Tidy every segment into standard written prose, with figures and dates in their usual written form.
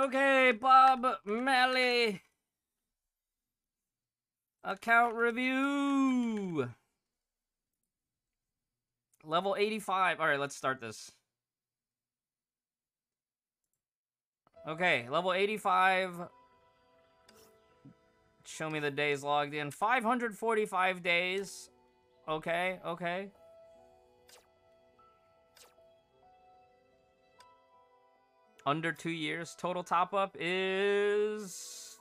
Okay, Bob Malley. Account review. Level 85. Alright, let's start this. Okay, level 85. Show me the days logged in. 545 days. Okay, okay. Under 2 years. Total top-up is...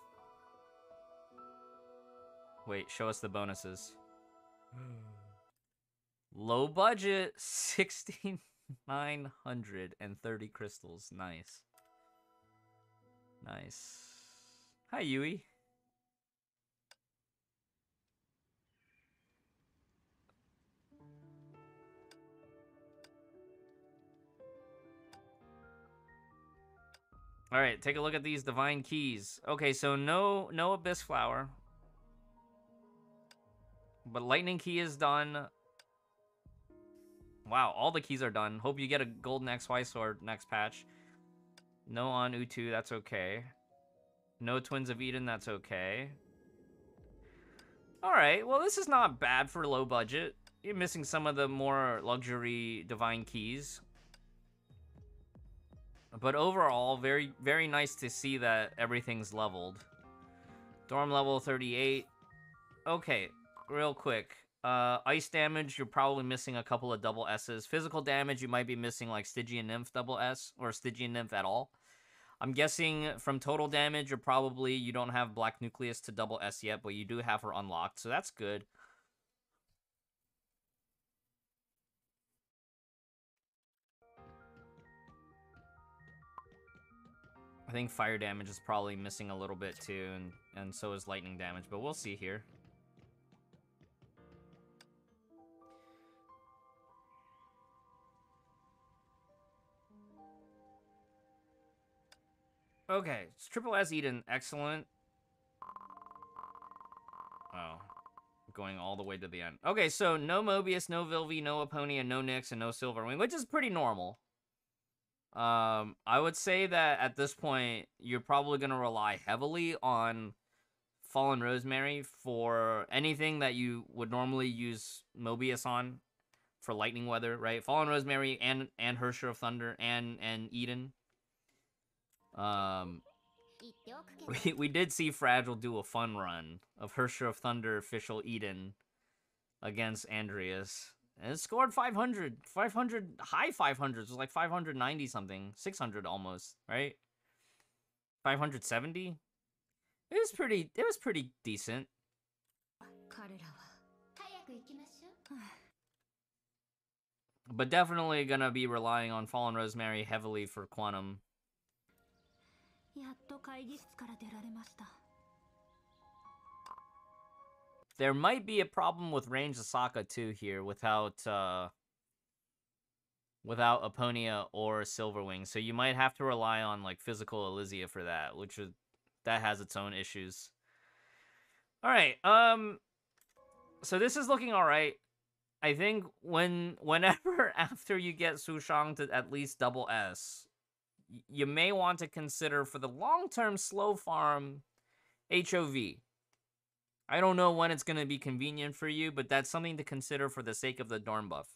Wait, show us the bonuses. Low budget, 6,930 crystals. Nice. Nice. Hi, Yui. All right, take a look at these divine keys. Okay, so no abyss flower. But lightning key is done. Wow, all the keys are done. Hope you get a golden XY sword next patch. No on Utu, that's okay. No Twins of Eden, that's okay. Alright, well this is not bad for low budget. You're missing some of the more luxury divine keys. But overall, very, very nice to see that everything's leveled. Dorm level 38. Okay, real quick. Ice damage, you're probably missing a couple of double S's. Physical damage, you might be missing like Stygian Nymph double S, or Stygian Nymph at all. I'm guessing from total damage, you don't have Black Nucleus to double S yet, but you do have her unlocked, so that's good. I think fire damage is probably missing a little bit too, and so is lightning damage, but we'll see here. Okay, it's Triple S Eden, excellent. Oh, going all the way to the end. Okay, so no Mobius, no Vilvi, no Aponia, no Nyx, and no Silverwing, which is pretty normal. I would say that at this point, you're probably going to rely heavily on Fallen Rosemary for anything that you would normally use Mobius on for Lightning Weather, right? Fallen Rosemary and Hersher of Thunder and Eden. We did see Fragile do a fun run of Hersher of Thunder official Eden against Andreas. And it scored 500, high 500s. It was like 590 something, 600 almost, right? 570? It was pretty decent. But definitely gonna be relying on Fallen Rosemary heavily for Quantum. There might be a problem with range Asaka too here without Aponia or Silverwing, so you might have to rely on like physical Elysia for that, that has its own issues. All right, so this is looking all right. I think whenever after you get Sushang to at least double S, you may want to consider for the long-term slow farm HOV. I don't know when it's going to be convenient for you, but that's something to consider for the sake of the Dorm buff.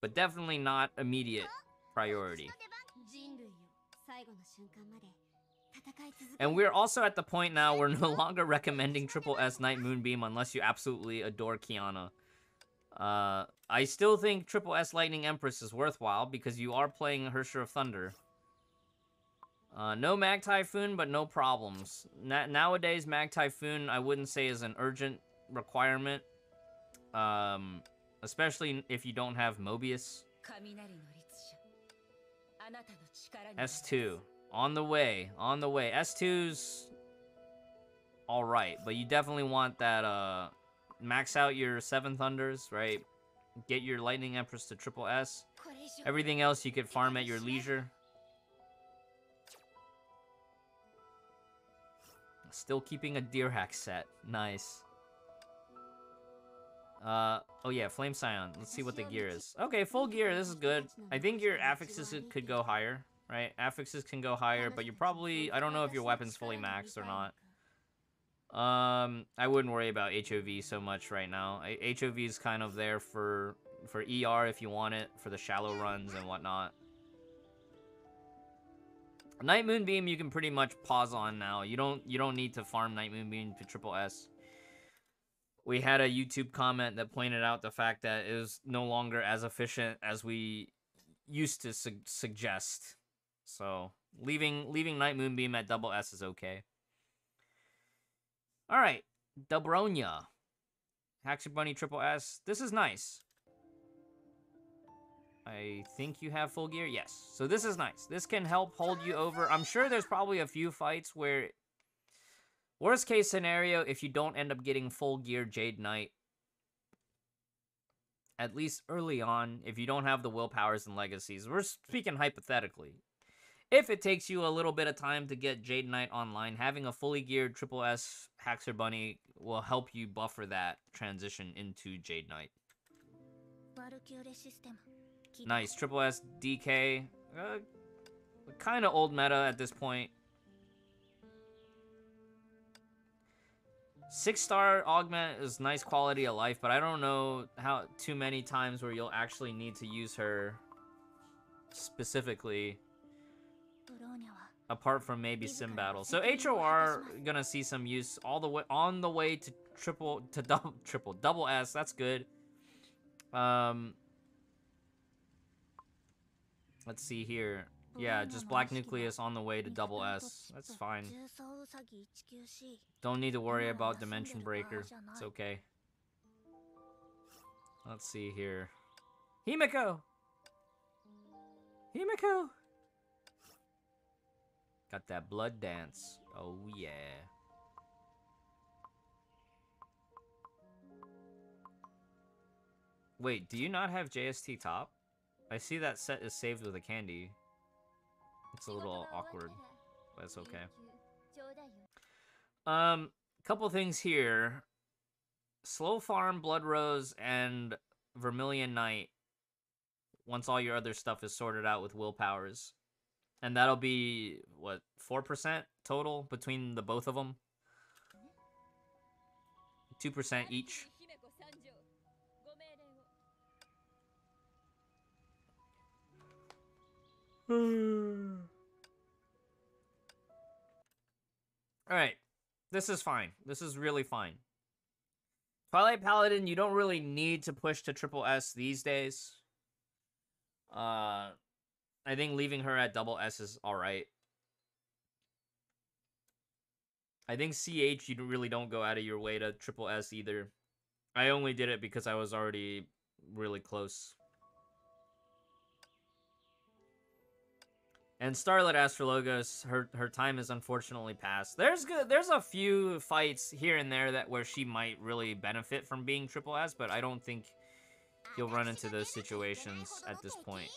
But definitely not immediate priority. And we're also at the point now we're no longer recommending Triple S Night Moonbeam unless you absolutely adore Kiana. I still think Triple S Lightning Empress is worthwhile because you are playing Hersher of Thunder. No Mag Typhoon, but no problems. Nowadays, Mag Typhoon, I wouldn't say is an urgent requirement. Especially if you don't have Mobius. S2. On the way. S2's alright, but you definitely want that, max out your 7 Thunders, right? Get your Lightning Empress to Triple S. Everything else you could farm at your leisure. Still keeping a Deerhack set. Nice. Oh yeah, Flame Scion. Let's see what the gear is. Okay, full gear. This is good. I think your affixes could go higher. right? Affixes can go higher, but you're probably... I don't know if your weapon's fully maxed or not. I wouldn't worry about HOV so much right now. HOV is kind of there for ER if you want it, for the shallow runs and whatnot. Night Moonbeam you can pretty much pause on now. You don't need to farm Night Moonbeam to triple S. We had a YouTube comment that pointed out the fact that it was no longer as efficient as we used to suggest. So leaving Night Moonbeam at double S is okay. All right, Dobronya, Haxor Bunny triple S. This is nice. I think you have full gear. Yes. So this is nice. This can help hold you over. I'm sure there's probably a few fights where, worst case scenario, if you don't end up getting full gear Jade Knight, at least early on, if you don't have the willpowers and legacies, we're speaking hypothetically. If it takes you a little bit of time to get Jade Knight online, having a fully geared triple S Haxor Bunny will help you buffer that transition into Jade Knight. Nice. Triple S DK. Kind of old meta at this point. 6-star augment is nice quality of life, but I don't know how too many times where you'll actually need to use her specifically. Apart from maybe sim battle. So HOR gonna see some use all the way on the way to double S. That's good. Let's see here. Yeah, just Black Nucleus on the way to double S. That's fine. Don't need to worry about Dimension Breaker. It's okay. Let's see here. Himiko! Himiko! Got that blood dance. Oh, yeah. Wait, do you not have JST top? I see that set is saved with a candy. It's a little awkward, but it's okay. Couple things here. Slow farm Blood Rose and Vermilion Knight once all your other stuff is sorted out with willpowers. And that'll be, what, 4% total between the both of them? 2% each. Alright. This is fine. This is really fine. Twilight Paladin, you don't really need to push to triple S these days. I think leaving her at double S is alright. I think CH, you really don't go out of your way to triple S either. I only did it because I was already really close. And Starlit Astrologos, her time is unfortunately past. There's a few fights here and there where she might really benefit from being triple S, but I don't think you'll run into those situations at this point.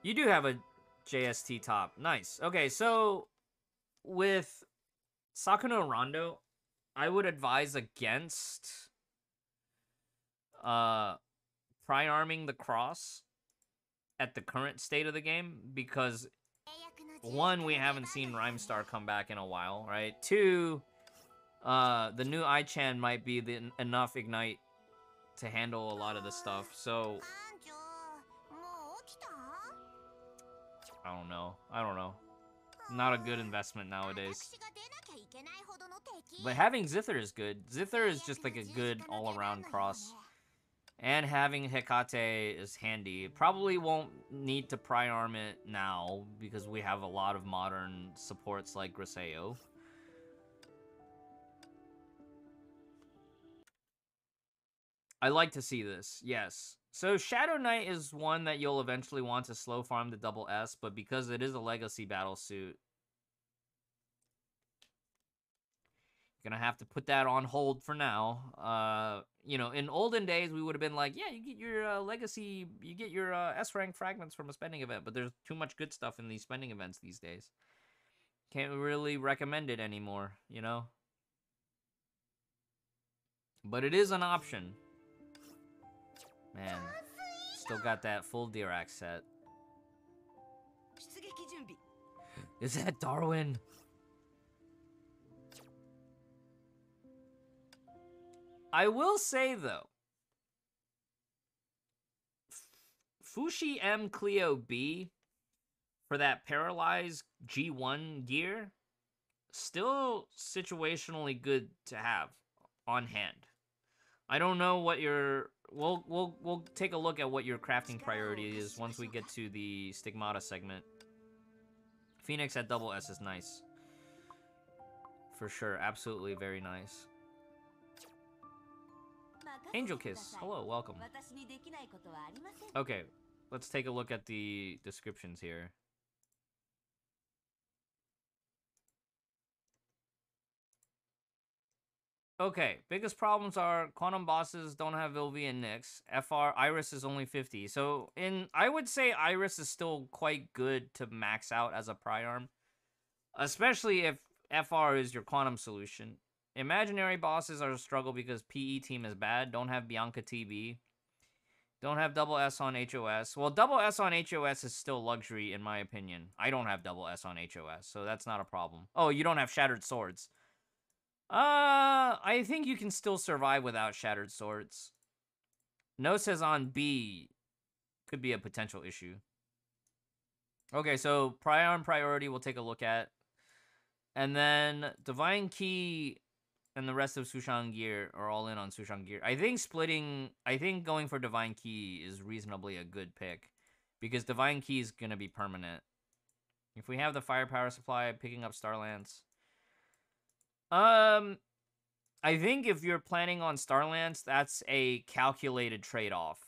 You do have a JST top. Nice. Okay, so with Sakuno Rondo, I would advise against pri-arming the cross at the current state of the game, because one, we haven't seen Rhymestar come back in a while, right? Two, the new Aichan might be enough Ignite to handle a lot of the stuff, so I don't know. Not a good investment nowadays. But having Zither is good. Zither is just like a good all-around cross. And having Hecate is handy. Probably won't need to pri-arm it now, because we have a lot of modern supports like Griseo. I like to see this, yes. So Shadow Knight is one that you'll eventually want to slow farm to double S, but because it is a legacy battle suit, you're gonna have to put that on hold for now. You know, in olden days, we would have been like, yeah, you get your legacy, you get your S-rank fragments from a spending event, but there's too much good stuff in these spending events these days. Can't really recommend it anymore, you know? But it is an option. Man, still got that full Dirac set. Is that Darwin? I will say though, Fushi M Clio B for that paralyzed G1 gear, still situationally good to have on hand. I don't know what your we'll take a look at what your crafting priority is once we get to the Stigmata segment. Phoenix at double S is nice. For sure, absolutely very nice. Angel Kiss, hello, welcome. Okay, let's take a look at the descriptions here. Okay, biggest problems are Quantum bosses don't have Vilvi and Nyx. FR, Iris is only 50. So, I would say Iris is still quite good to max out as a Priarm. Especially if FR is your Quantum solution. Imaginary bosses are a struggle because PE team is bad. Don't have Bianca TB. Don't have double S on HOS. Well, double S on HOS is still luxury in my opinion. I don't have double S on HOS, so that's not a problem. Oh, you don't have Shattered Swords. I think you can still survive without Shattered Swords. No says on B could be a potential issue. Okay, so Priarm priority we'll take a look at. And then Divine Key and the rest of Sushan Gear are all in on Sushan Gear. I think going for Divine Key is reasonably a good pick. Because Divine Key is going to be permanent. If we have the firepower supply, picking up Starlance. I think if you're planning on Starlance, that's a calculated trade-off.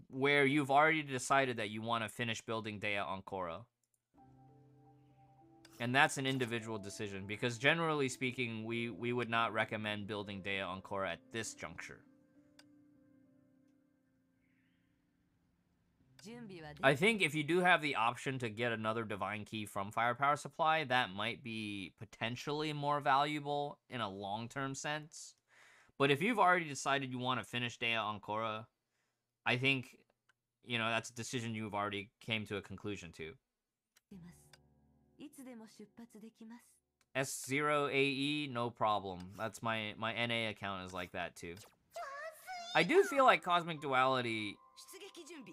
Where you've already decided that you want to finish building Dea on Korra. And that's an individual decision, because generally speaking, we would not recommend building Dea on Korra at this juncture. I think if you do have the option to get another Divine Key from Firepower Supply, that might be potentially more valuable in a long-term sense. But if you've already decided you want to finish Dea on Korra, I think, you know, that's a decision you've already came to a conclusion to. S0AE, no problem. That's my NA account is like that too. I do feel like Cosmic Duality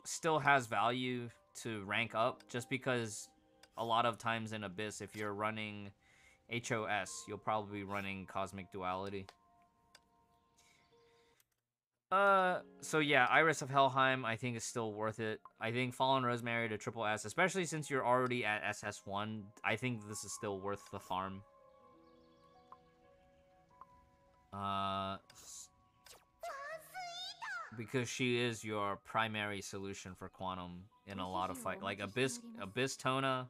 still has value to rank up, just because a lot of times in Abyss, if you're running HOS, you'll probably be running Cosmic Duality. So yeah, Iris of Helheim, I think is still worth it. I think Fallen Rosemary to triple S, especially since you're already at SS1, I think this is still worth the farm. Because she is your primary solution for Quantum in a lot of fight, like Abyss Tona,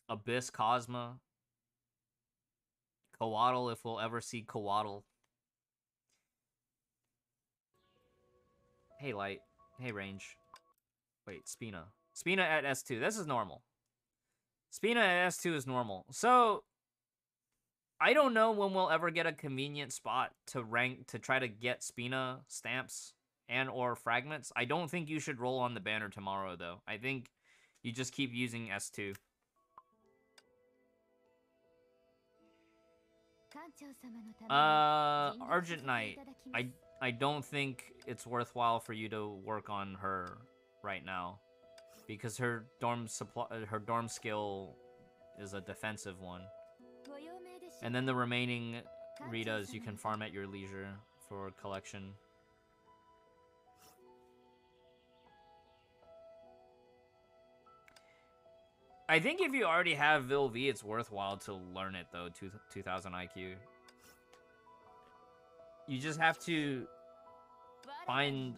Abyss Cosma, Coatl, if we'll ever see Coatl. Hey Light, hey Range. Wait, Spina. Spina at S2, this is normal. Spina at S2 is normal. So, I don't know when we'll ever get a convenient spot to rank, to try to get Spina stamps and or fragments. I don't think you should roll on the banner tomorrow, though. I think you just keep using S2. Argent Knight. I don't think it's worthwhile for you to work on her right now, because her dorm skill is a defensive one. And then the remaining Ritas you can farm at your leisure for collection. I think if you already have Vilvi, it's worthwhile to learn it though, 2000 IQ. You just have to find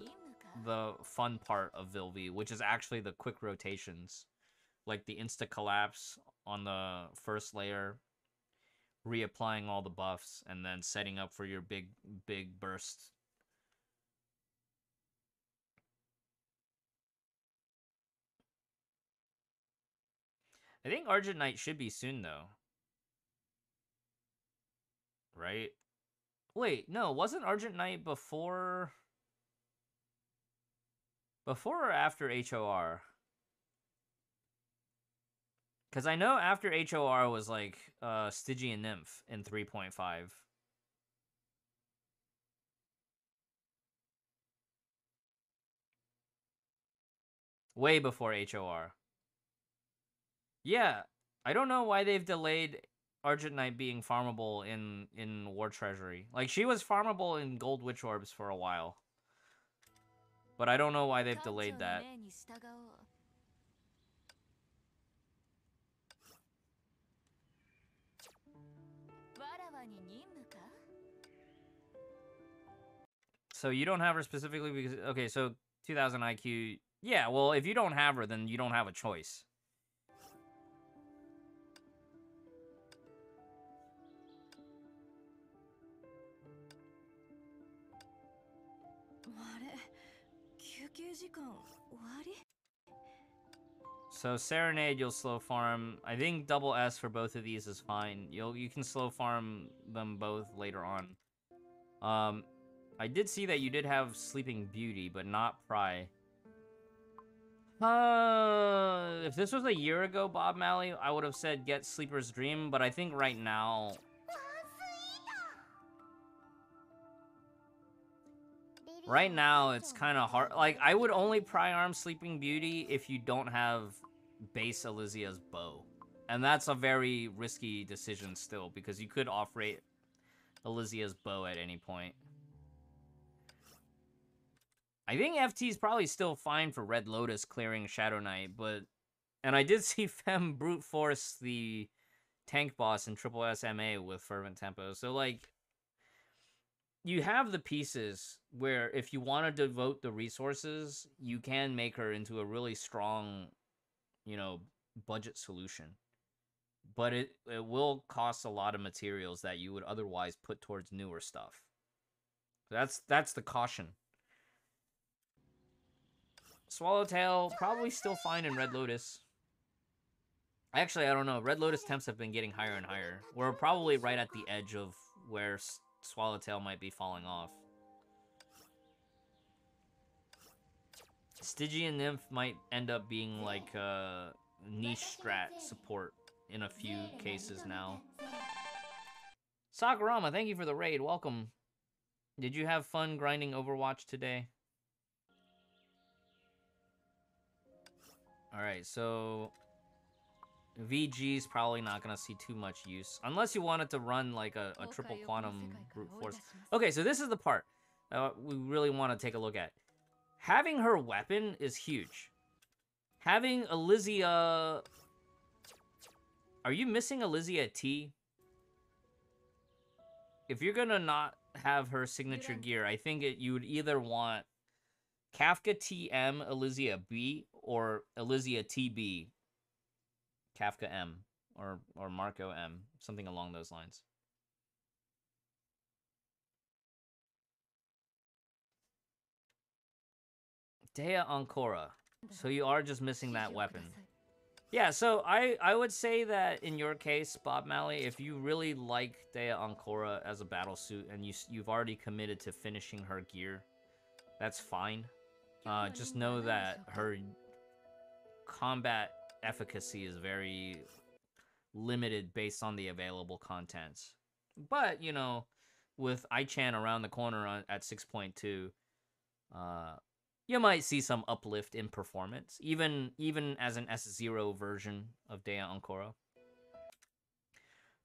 the fun part of Vilvi, which is actually the quick rotations. Like the insta collapse on the first layer, reapplying all the buffs, and then setting up for your big burst. I think Argent Knight should be soon, though. right? Wait, no, wasn't Argent Knight before or after HOR? Because I know after HOR was like Stygian Nymph in 3.5. Way before HOR. Yeah, I don't know why they've delayed Argent Knight being farmable in War Treasury. Like, she was farmable in Gold Witch Orbs for a while. But I don't know why they've delayed that. So you don't have her specifically because... Okay, so 2000 IQ... Yeah, well, if you don't have her, then you don't have a choice. So Serenade, you'll slow farm. I think double S for both of these is fine. You can slow farm them both later on. I did see that you did have Sleeping Beauty, but not Pry. If this was a year ago, Bob Malley, I would have said get Sleeper's Dream, but I think right now... Right now, it's kind of hard. Like, I would only Pry Arm Sleeping Beauty if you don't have base Elysia's bow. And that's a very risky decision still, because you could off-rate Elysia's bow at any point. I think FT is probably still fine for Red Lotus clearing Shadow Knight, but... And I did see Fem brute force the tank boss in Triple SMA with Fervent Tempo, so, like... You have the pieces where if you want to devote the resources, you can make her into a really strong, you know, budget solution. But it will cost a lot of materials that you would otherwise put towards newer stuff. That's the caution. Swallowtail, probably still fine in Red Lotus. Actually, I don't know. Red Lotus temps have been getting higher and higher. We're probably right at the edge of where Swallowtail might be falling off. Stygian Nymph might end up being like a niche strat support in a few cases now. Sakurama, thank you for the raid. Welcome. Did you have fun grinding Overwatch today? Alright, so... VG's probably not going to see too much use. Unless you wanted to run, like, a triple quantum brute force. Okay, so this is the part we really want to take a look at. Having her weapon is huge. Having Elysia... Are you missing Elysia T? If you're going to not have her signature gear, I think you would either want Kafka TM Elysia B or Elysia TB Kafka M, or Marco M, something along those lines. Dea Ancora. So you are just missing that weapon. Yeah, so I would say that in your case, Bob Malley, if you really like Dea Ancora as a battle suit and you've already committed to finishing her gear, that's fine. Just know that her combat efficacy is very limited based on the available contents. But, you know, with Aichan around the corner at 6.2, you might see some uplift in performance, even as an S0 version of Dea Ancora.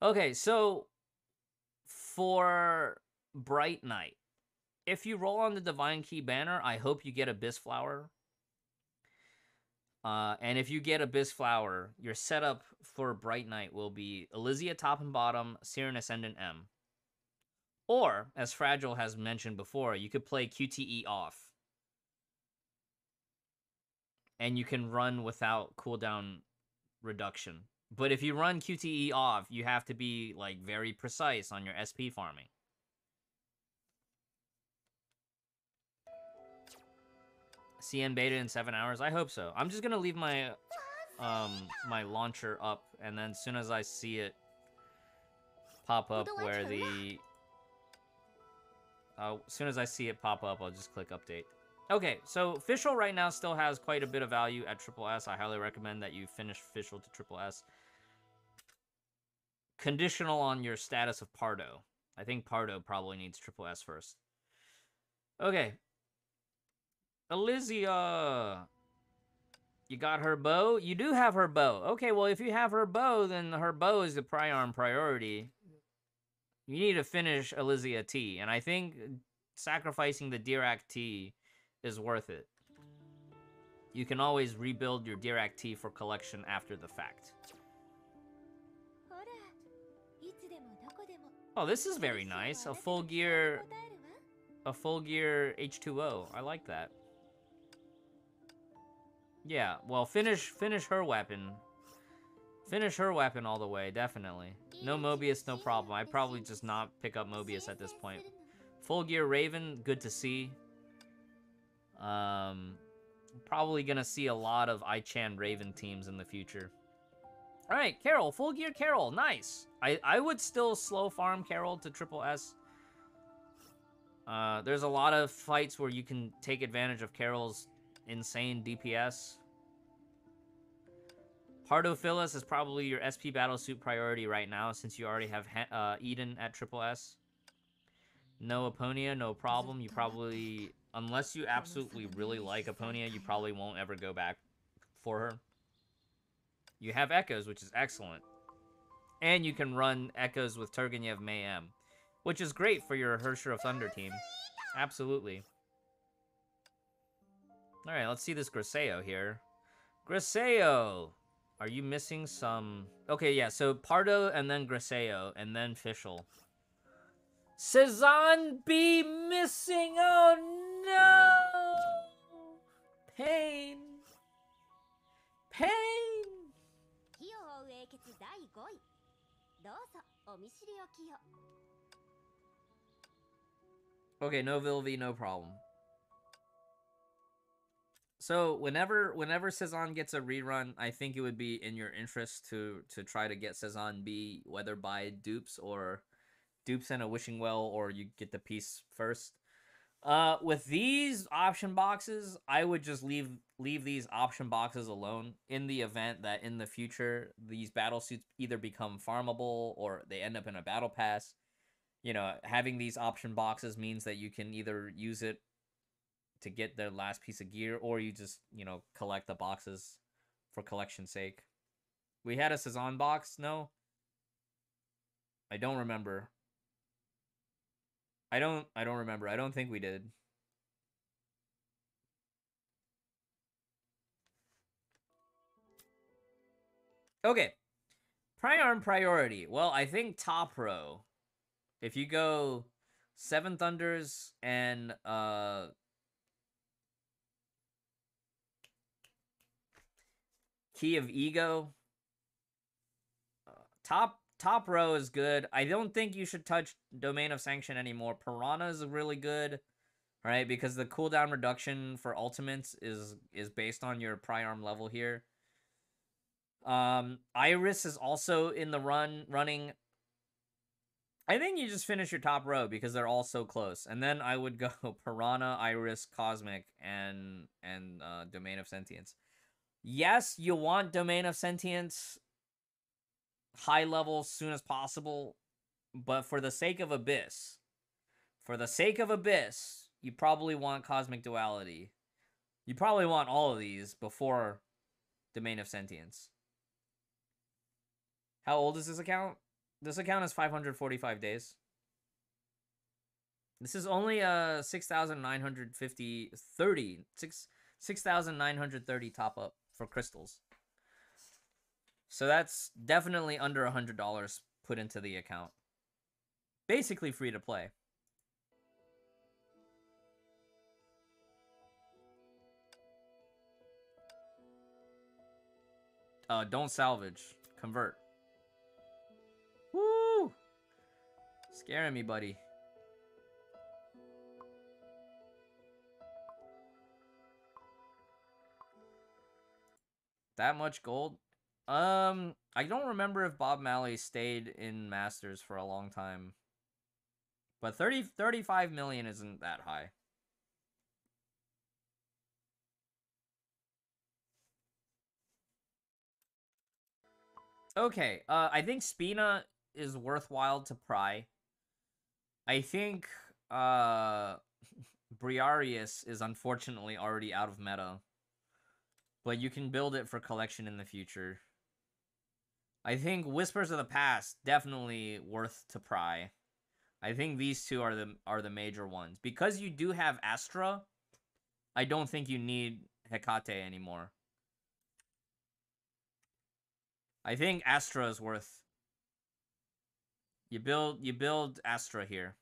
Okay, so for Bright Knight, if you roll on the Divine Key banner, I hope you get Abyss Flower. And if you get Abyss Flower, your setup for Bright Knight will be Elysia top and bottom, Siren Ascendant M. Or, as Fragile has mentioned before, you could play QTE off. And you can run without cooldown reduction. But if you run QTE off, you have to be, like, very precise on your SP farming. CN beta in 7 hours? I hope so. I'm just gonna leave my my launcher up, and then as soon as I see it pop up where the... as soon as I see it pop up, I'll just click update. Okay, so Fischl right now still has quite a bit of value at Triple S. I highly recommend that you finish Fischl to Triple S. Conditional on your status of Pardo. I think Pardo probably needs Triple S first. Okay. Elysia. You got her bow? You do have her bow. Okay, well, if you have her bow, then her bow is the priority priority. You need to finish Elysia T, and I think sacrificing the Dirac T is worth it. You can always rebuild your Dirac T for collection after the fact. Oh, this is very nice. A full gear H2O. I like that. Yeah, well, finish her weapon. Finish her weapon all the way, definitely. No Mobius, no problem. I'd probably just not pick up Mobius at this point. Full gear Raven, good to see. Probably gonna see a lot of Ichan Raven teams in the future. Alright, Carol, full gear Carol, nice. I would still slow farm Carol to Triple S. There's a lot of fights where you can take advantage of Carol's insane DPS. Pardophilus is probably your SP Battlesuit priority right now, since you already have Eden at Triple S. No Aponia, no problem. You probably, unless you absolutely really like Aponia, you probably won't ever go back for her. You have Echoes, which is excellent. And you can run Echoes with Turgenev Mayhem, which is great for your Hersher of Thunder team. Absolutely. Alright, let's see this Griseo here. Griseo! Are you missing some... Okay, yeah, so Pardo and then Griseo and then Fischl. Cezanne B missing! Oh no! Pain! Pain! Okay, no Vilvi, no problem. So whenever Cezanne gets a rerun, I think it would be in your interest to try to get Cezanne B, whether by dupes or dupes and a wishing well, or you get the piece first. With these option boxes, I would just leave these option boxes alone in the event that in the future these battle suits either become farmable or they end up in a battle pass. You know, having these option boxes means that you can either use it to get their last piece of gear, or you just, you know, collect the boxes for collection's sake. We had a Cezanne box, no? I don't remember. I don't remember. I don't think we did. Okay. Priorn priority. Well, I think top row. If you go 7 Thunders and Key of Ego, top row is good. I don't think you should touch Domain of Sanction anymore. Piranha is really good, right? Because the cooldown reduction for ultimates is based on your Priarm level here. Iris is also in the running. I think you just finish your top row because they're all so close. And then I would go Piranha, Iris, Cosmic, and Domain of Sentience. Yes, you want Domain of Sentience high level as soon as possible, but for the sake of Abyss, you probably want Cosmic Duality. You probably want all of these before Domain of Sentience. How old is this account? This account is 545 days. This is only a 6,930 top up for crystals. So that's definitely under $100 put into the account. Basically free to play. Don't salvage. Convert. Woo! Scaring me, buddy. That much gold? I don't remember if Bob Marley stayed in Masters for a long time. But 35 million isn't that high. Okay, I think Spina is worthwhile to pry. I think, Briareus is unfortunately already out of meta. But you can build it for collection in the future. I think Whispers of the Past, definitely worth to pry. I think these two are the major ones. Because you do have Astra, I don't think you need Hecate anymore. I think Astra is worth. You build Astra here.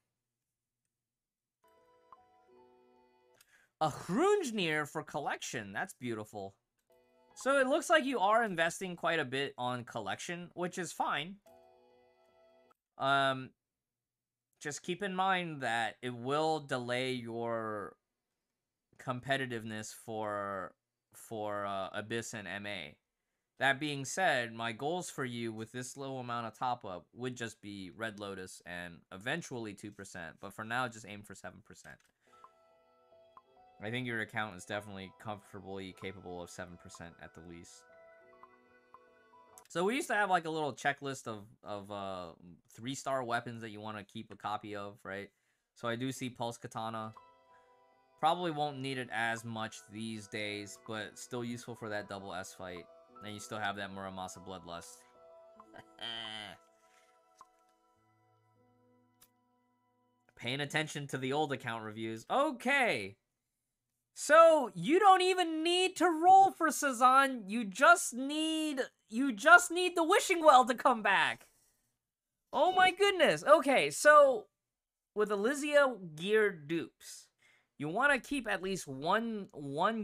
A Hrungnir for collection. That's beautiful. So it looks like you are investing quite a bit on collection, which is fine. Just keep in mind that it will delay your competitiveness for Abyss and MA. That being said, my goals for you with this low amount of top up would just be Red Lotus and eventually 2%, but for now just aim for 7%. I think your account is definitely comfortably capable of 7% at the least. So we used to have like a little checklist of 3-star weapons that you want to keep a copy of, right? So I do see Pulse Katana. Probably won't need it as much these days, but still useful for that double S fight. And you still have that Muramasa Bloodlust. Paying attention to the old account reviews. Okay. So, you don't even need to roll for Sazan. You just need the Wishing Well to come back. Oh my goodness. Okay, so with Elysia gear dupes, you want to keep at least one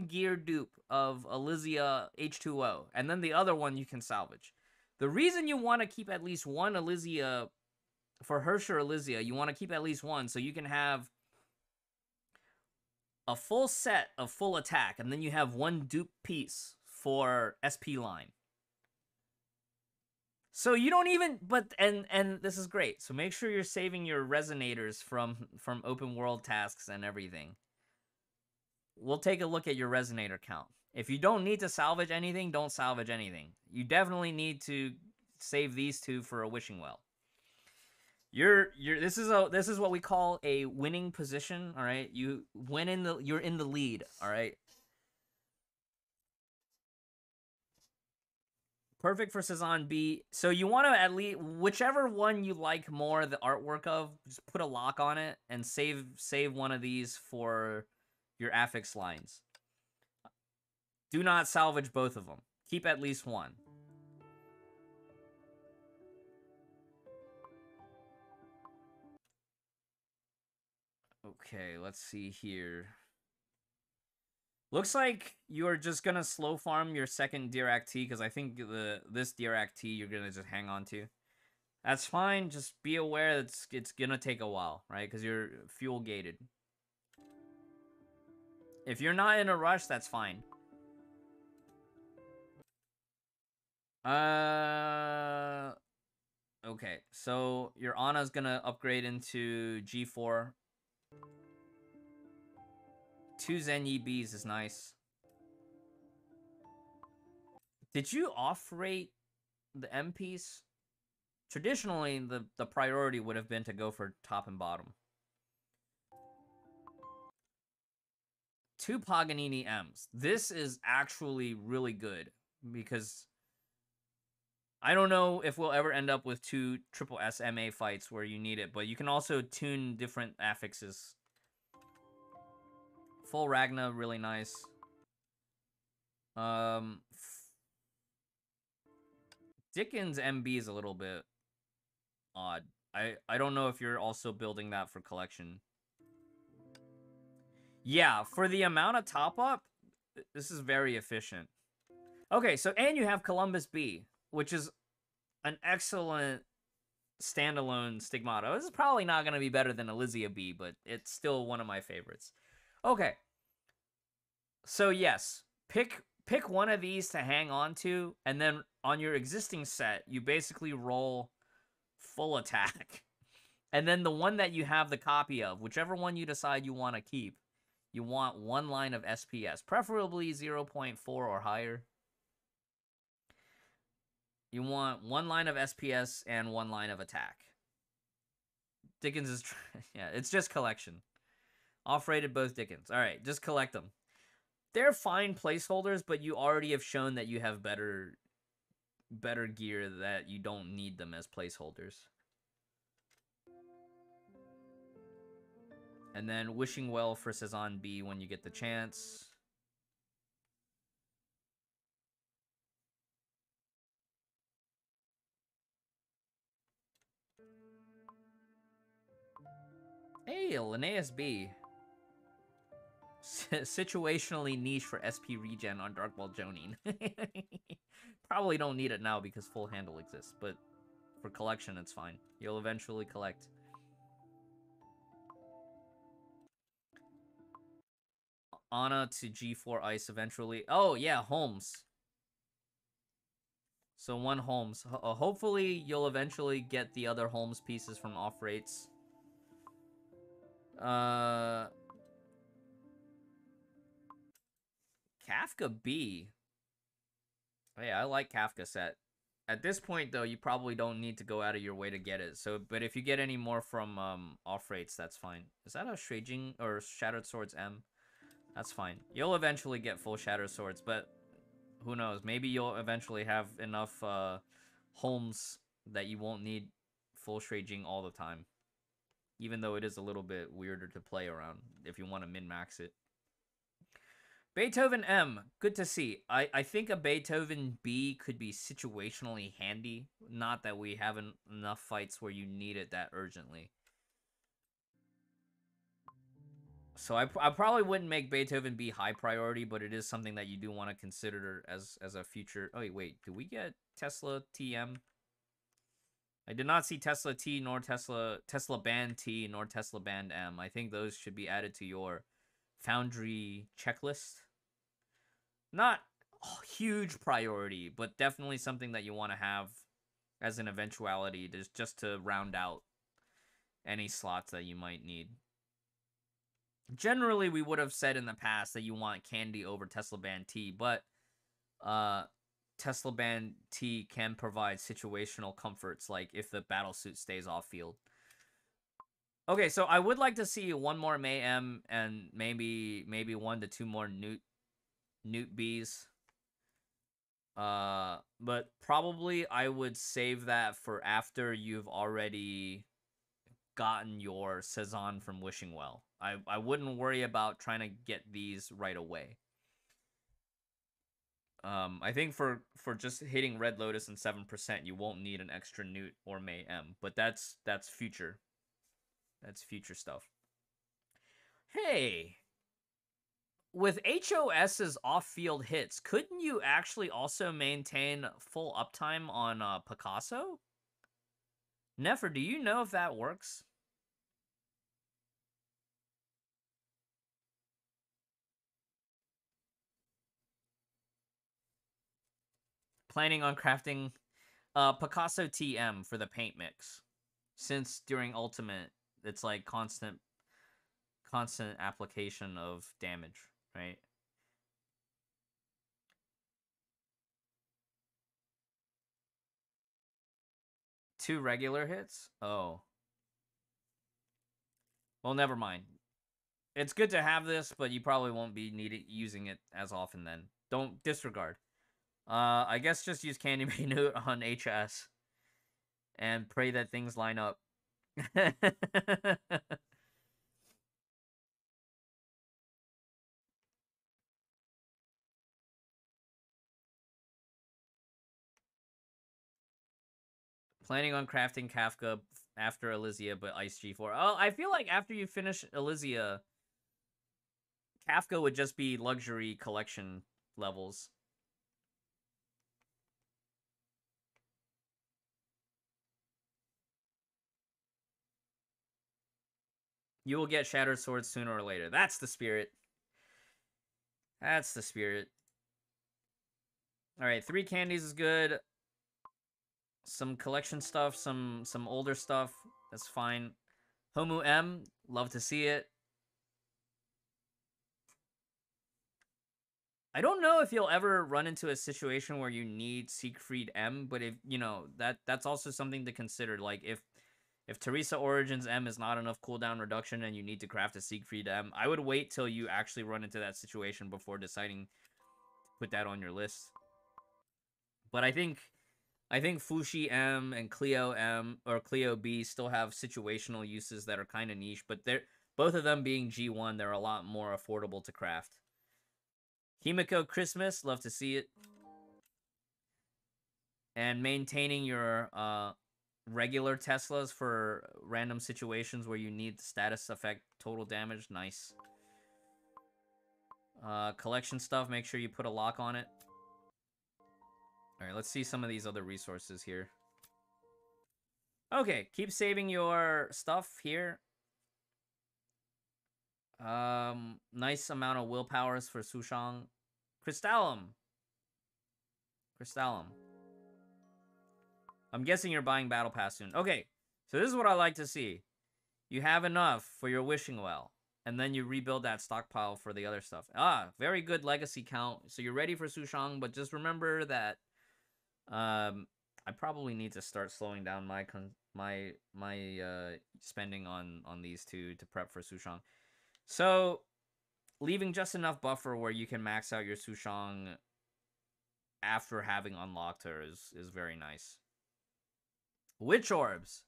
gear dupe of Elysia H2O, and then the other one you can salvage. The reason you want to keep at least one Elysia, for Hersher Elysia, you want to keep at least one so you can have a full set of full attack, and then you have one dupe piece for SP line. So you don't even, and this is great. So make sure you're saving your resonators from open world tasks and everything. We'll take a look at your resonator count. If you don't need to salvage anything, don't salvage anything. You definitely need to save these two for a Wishing Well. This is what we call a winning position, all right? You're in the lead, all right? Perfect for Sazan B. So you want to at least, whichever one you like more the artwork of, just put a lock on it and save one of these for your affix lines. Do not salvage both of them. Keep at least one. Okay, let's see here. Looks like you're just gonna slow farm your second Dirac T, because I think this Dirac T you're gonna just hang on to. That's fine, just be aware that it's gonna take a while, right? Because you're fuel gated. If you're not in a rush, that's fine. Okay, so your Ana's gonna upgrade into G4. 2 Zenyi Bs is nice. Did you off-rate the M piece? Traditionally, the priority would have been to go for top and bottom. 2 Paganini M's. This is actually really good, because I don't know if we'll ever end up with 2 triple SMA fights where you need it, but you can also tune different affixes. Full Ragna, really nice. Dickens MB is a little bit odd. I don't know if you're also building that for collection. Yeah, for the amount of top up, this is very efficient. Okay, so and you have Columbus B, which is an excellent standalone Stigmata. This is probably not going to be better than Elysia B, but it's still one of my favorites. Okay. So yes, pick one of these to hang on to, and then on your existing set, you basically roll full attack. And then the one that you have the copy of, whichever one you decide you want to keep, you want 1 line of SPS, preferably 0.4 or higher. You want 1 line of SPS and 1 line of attack. Dickens is... yeah, it's just collection. Off-rated both Dickens. All right, just collect them. They're fine placeholders, but you already have shown that you have better gear, that you don't need them as placeholders. And then Wishing Well for Sezon B when you get the chance. Hey, Linnaeus B. Situationally niche for SP regen on Dark Ball Jonin. Probably don't need it now because full handle exists, but for collection it's fine. You'll eventually collect. Ana to G4 Ice eventually. Oh yeah, Holmes. So 1 Holmes. Hopefully you'll eventually get the other Holmes pieces from off rates. Kafka B. Oh, yeah, I like Kafka set. At this point, though, you probably don't need to go out of your way to get it. So, but if you get any more from off rates, that's fine. Is that a Shraging or Shattered Swords M? That's fine. You'll eventually get full Shattered Swords, but who knows? Maybe you'll eventually have enough Holmes that you won't need full Shraging all the time. Even though it is a little bit weirder to play around if you want to min-max it. Beethoven M, good to see. I think a Beethoven B could be situationally handy. Not that we have enough fights where you need it that urgently. So I probably wouldn't make Beethoven B high priority, but it is something that you do want to consider as a future. Oh, wait, do we get Tesla TM? I did not see Tesla T, nor Tesla Band T, nor Tesla Band M. I think those should be added to your Foundry checklist. Not a huge priority, but definitely something that you want to have as an eventuality, just to round out any slots that you might need. Generally, we would have said in the past that you want Candy over Tesla Band T, but Tesla Band T can provide situational comforts, like if the battlesuit stays off field. Okay, so I would like to see 1 more May M and maybe 1 to 2 more Newt Bs. But probably I would save that for after you've already gotten your Sezon from Wishing Well. I wouldn't worry about trying to get these right away. I think for just hitting Red Lotus and 7%, you won't need an extra Newt or May M, but that's future. That's future stuff. Hey, with HOS's off-field hits, couldn't you actually also maintain full uptime on Picasso? Nefer, do you know if that works? Planning on crafting Picasso TM for the paint mix. Since during Ultimate, it's like constant application of damage, right? Two regular hits? Oh. Well, never mind. It's good to have this, but you probably won't be using it as often then. Don't disregard. I guess just use Candy Newt on HS. And pray that things line up. Planning on crafting Kafka after Elysia, but Ice G4. Oh, I feel like after you finish Elysia, Kafka would just be luxury collection levels. You will get Shattered Swords sooner or later. That's the spirit. That's the spirit. Alright, 3 candies is good. some collection stuff, some older stuff. That's fine. Homu M, love to see it. I don't know if you'll ever run into a situation where you need Siegfried M, but if you know that's also something to consider. Like if Teresa Origins M is not enough cooldown reduction and you need to craft a Siegfried M, I would wait till you actually run into that situation before deciding to put that on your list. But I think Fushi M and Cleo M or Cleo B still have situational uses that are kind of niche, but they're both of them being G1, they're a lot more affordable to craft. Himiko Christmas, love to see it. And maintaining your regular Teslas for random situations where you need the status effect total damage, nice. Collection stuff, make sure you put a lock on it. Alright, let's see some of these other resources here. Okay, keep saving your stuff here. Nice amount of willpowers for Sushang. Crystallum. I'm guessing you're buying Battle Pass soon. Okay, so this is what I like to see. You have enough for your wishing well, and then you rebuild that stockpile for the other stuff. Very good legacy count. So you're ready for Sushang, but just remember that I probably need to start slowing down my spending on these two to prep for Sushang. So leaving just enough buffer where you can max out your Sushang after having unlocked her is very nice. Witch Orbs.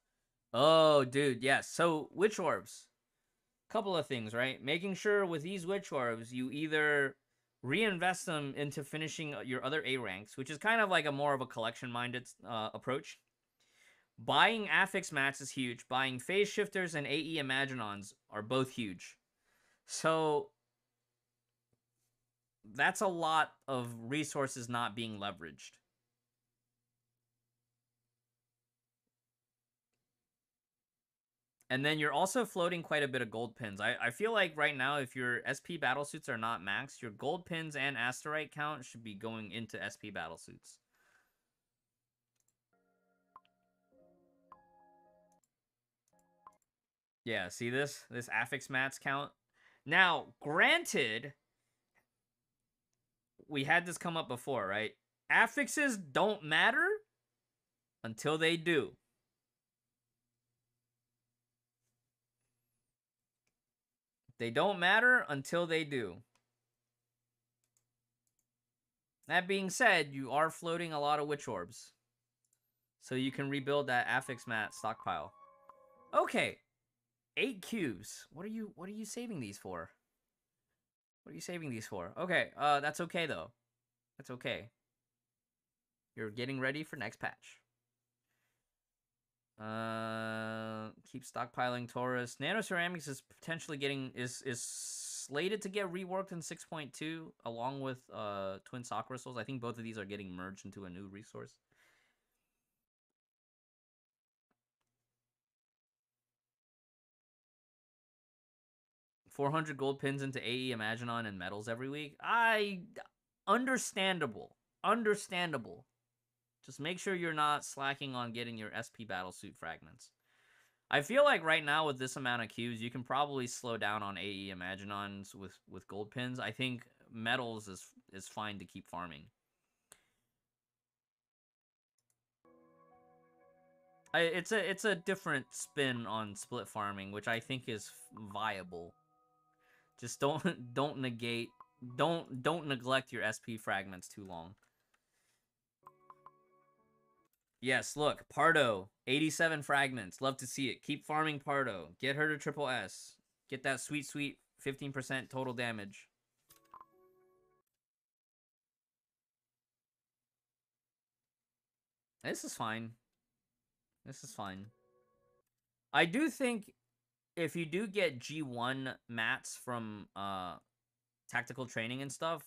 Oh, dude, yes. So, Witch Orbs. Couple of things, right? Making sure with these Witch Orbs, you either reinvest them into finishing your other A ranks, which is kind of like a more of a collection-minded approach. Buying affix mats is huge. Buying phase shifters and AE Imaginons are both huge. So, that's a lot of resources not being leveraged. And then you're also floating quite a bit of gold pins. I feel like right now, if your SP battlesuits are not maxed, your gold pins and asterite count should be going into SP battlesuits. Yeah, see this? This affix mats count? Now, granted, we had this come up before, right? Affixes don't matter until they do. They don't matter until they do. That being said, you are floating a lot of Witch Orbs. So you can rebuild that affix mat stockpile. Okay. 8 cubes. What are you saving these for? What are you saving these for? Okay, that's okay though. That's okay. You're getting ready for next patch. Keep stockpiling Taurus. Nanoceramics is potentially getting is slated to get reworked in 6.2 along with Twin Sock Crystals. I think both of these are getting merged into a new resource. $400 gold pins into AE Imaginon and medals every week. Understandable. Just make sure you're not slacking on getting your SP battlesuit fragments. I feel like right now with this amount of cubes, you can probably slow down on AE Imaginons with gold pins. I think medals is fine to keep farming. It's a different spin on split farming, which I think is viable. Just don't neglect your SP fragments too long. Yes, look, Pardo, 87 fragments. Love to see it. Keep farming Pardo. Get her to triple S. Get that sweet 15% total damage. This is fine. I do think if you do get G1 mats from tactical training and stuff,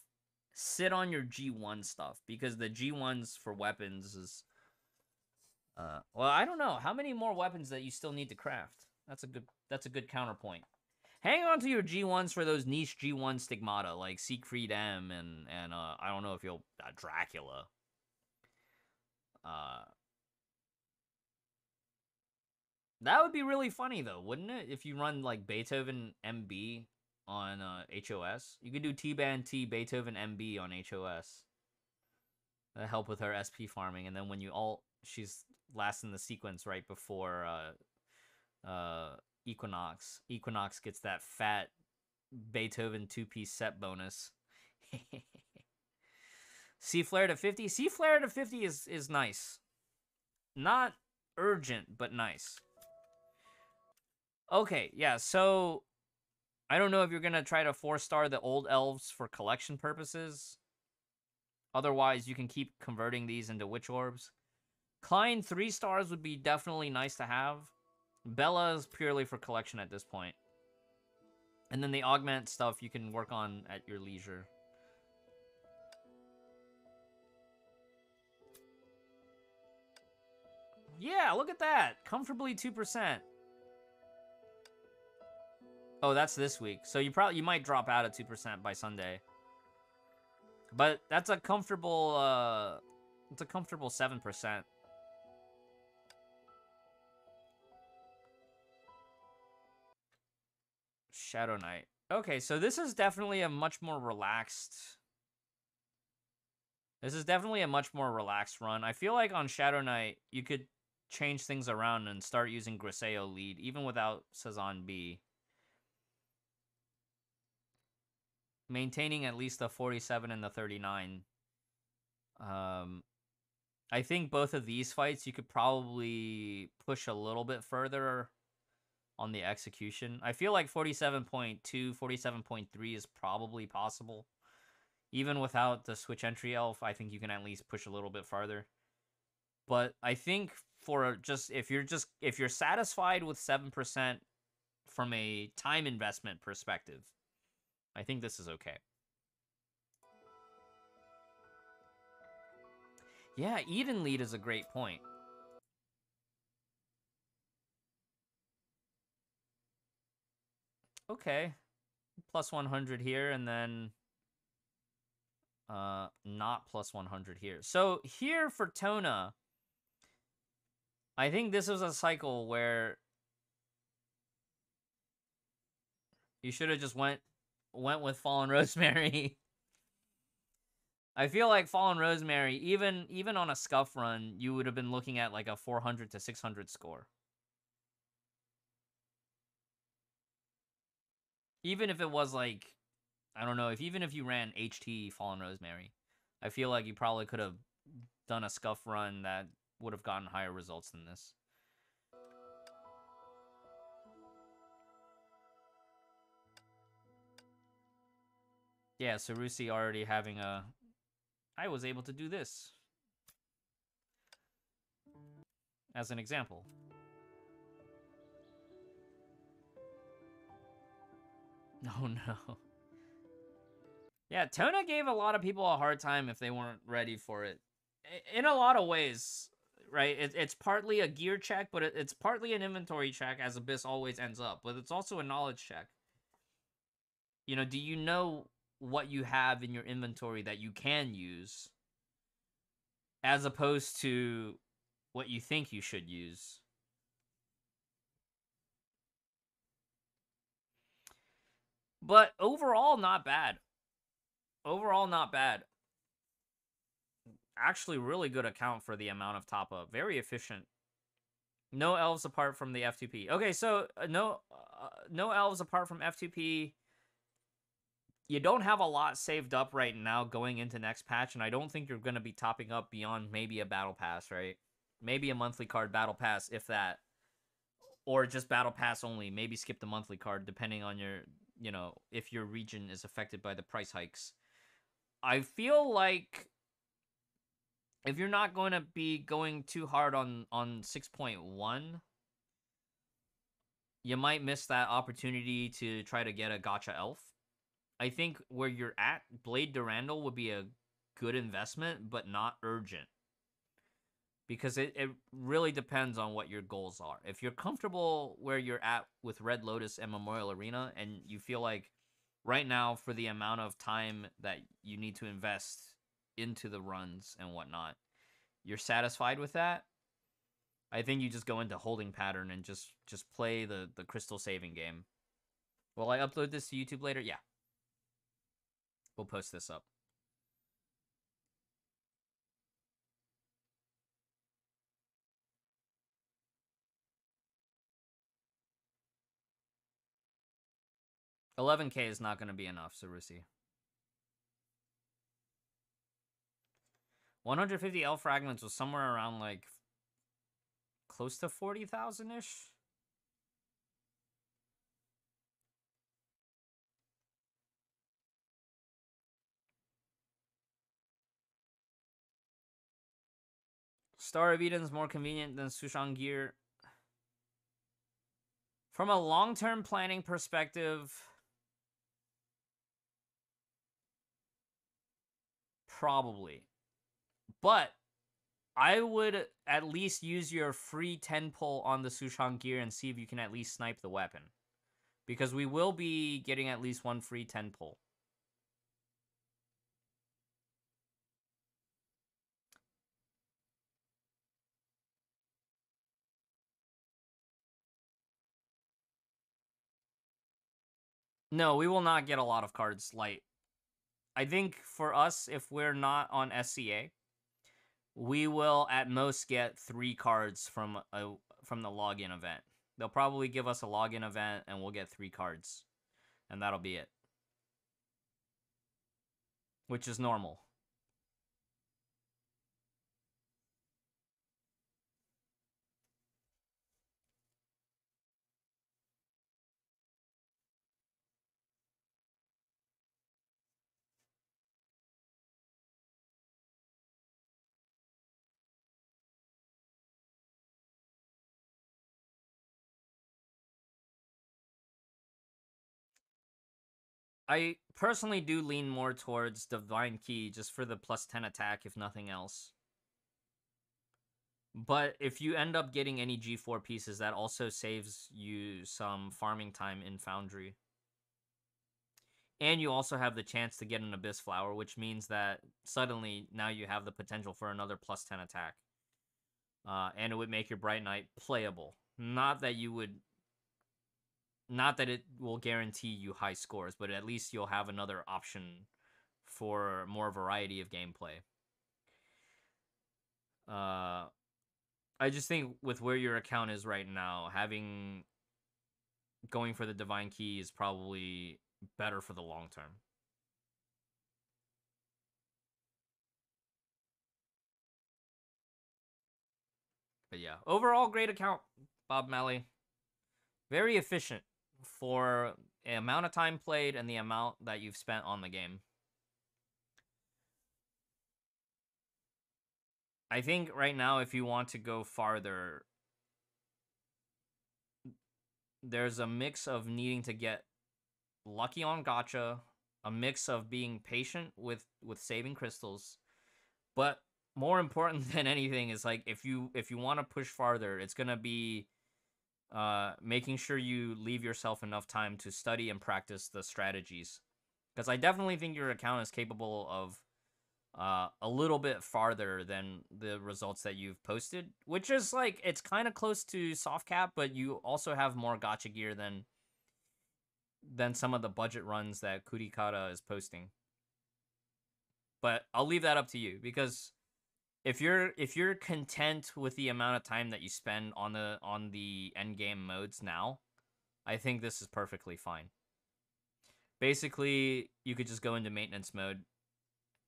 sit on your G1 stuff because the G1s for weapons is well, I don't know how many more weapons that you still need to craft. That's a good counterpoint. Hang on to your G1s for those niche G1 stigmata like Siegfried M and I don't know if you'll Dracula. That would be really funny though, wouldn't it? If you run like Beethoven MB on HOS, you could do T-Band T Beethoven MB on HOS. That'll help with her SP farming, and then when you ult, she's last in the sequence right before Equinox. Equinox gets that fat Beethoven 2-piece set bonus. C flare to 50. C flare to 50 is nice. Not urgent, but nice. Okay, yeah, so I don't know if you're gonna try to 4-star the old elves for collection purposes. Otherwise, you can keep converting these into witch orbs. Klein 3 stars would be definitely nice to have. Bella is purely for collection at this point. And then the augment stuff you can work on at your leisure. Yeah, look at that. Comfortably 2%. Oh, that's this week. So you might drop out at 2% by Sunday. But that's a comfortable it's a comfortable 7%. Shadow Knight. Okay, so this is definitely a much more relaxed... This is definitely a much more relaxed run. I feel like on Shadow Knight, you could change things around and start using Griseo lead, even without Sazan B. Maintaining at least the 47 and the 39. I think both of these fights, you could probably push a little bit further on the execution. I feel like 47.2, 47.3 is probably possible. Even without the switch entry elf, I think you can at least push a little bit farther. But I think for just if you're satisfied with 7% from a time investment perspective, I think this is okay. Yeah, Eden lead is a great point. Okay. Plus 100 here, and then not plus 100 here. So here for Tona, I think this was a cycle where you should have just went with Fallen Rosemary. I feel like Fallen Rosemary, even on a scuff run, you would have been looking at like a 400 to 600 score. Even if it was like, I don't know, even if you ran HT Fallen Rosemary, I feel like you probably could have done a scuff run that would have gotten higher results than this. Yeah, Sarusi already having a... I was able to do this. As an example. Oh no. Yeah, Tona gave a lot of people a hard time if they weren't ready for it. In a lot of ways, right? It's partly a gear check, but it's partly an inventory check, as Abyss always ends up. But it's also a knowledge check. You know, do you know what you have in your inventory that you can use, as opposed to what you think you should use? But overall, not bad. Overall, not bad. Actually, really good account for the amount of top up. Very efficient. No elves apart from the F2P. Okay, so no elves apart from F2P. You don't have a lot saved up right now going into next patch, and I don't think you're going to be topping up beyond maybe a battle pass, right? Maybe a monthly card battle pass, if that. Or just battle pass only. Maybe skip the monthly card, depending on your, you know, if your region is affected by the price hikes. I feel like if you're not going to be going too hard on 6.1, you might miss that opportunity to try to get a gacha elf. I think where you're at, Blade Durandal would be a good investment, but not urgent. Because it really depends on what your goals are. If you're comfortable where you're at with Red Lotus and Memorial Arena, and you feel like right now, for the amount of time that you need to invest into the runs and whatnot, you're satisfied with that, I think you just go into holding pattern and just play the crystal saving game. Will I upload this to YouTube later? Yeah. We'll post this up. $11K is not going to be enough, Sarusi. 150 L fragments was somewhere around like close to 40,000-ish. Star of Eden is more convenient than Sushan Gear. From a long-term planning perspective, probably. But I would at least use your free 10 pull on the Sushan Gear and see if you can at least snipe the weapon. Because we will be getting at least one free 10 pull. No, we will not get a lot of cards light. I think for us, if we're not on SCA, we will at most get 3 cards from the login event. They'll probably give us a login event and we'll get 3 cards. And that'll be it. Which is normal. I personally do lean more towards Divine Key just for the plus 10 attack, if nothing else. But if you end up getting any G4 pieces, that also saves you some farming time in Foundry. And you also have the chance to get an Abyss Flower, which means that suddenly now you have the potential for another plus 10 attack. And it would make your Bright Knight playable. Not that it will guarantee you high scores, but at least you'll have another option for more variety of gameplay. I just think with where your account is right now, going for the Divine Key is probably better for the long term. But yeah, overall great account, Bob Malley. Very efficient for the amount of time played and the amount that you've spent on the game. I think right now, if you want to go farther, there's a mix of needing to get lucky on gacha, a mix of being patient with saving crystals, but more important than anything is like if you want to push farther, it's gonna be making sure you leave yourself enough time to study and practice the strategies. Because I definitely think your account is capable of a little bit farther than the results that you've posted, which is like, it's kind of close to soft cap, but you also have more gacha gear than some of the budget runs that Kurikata is posting. But I'll leave that up to you, because if you're content with the amount of time that you spend on the end game modes now, I think this is perfectly fine. Basically, you could just go into maintenance mode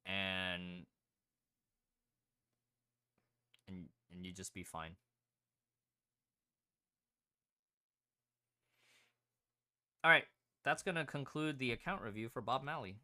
and you just be fine. All right, that's going to conclude the account review for Bob Malley.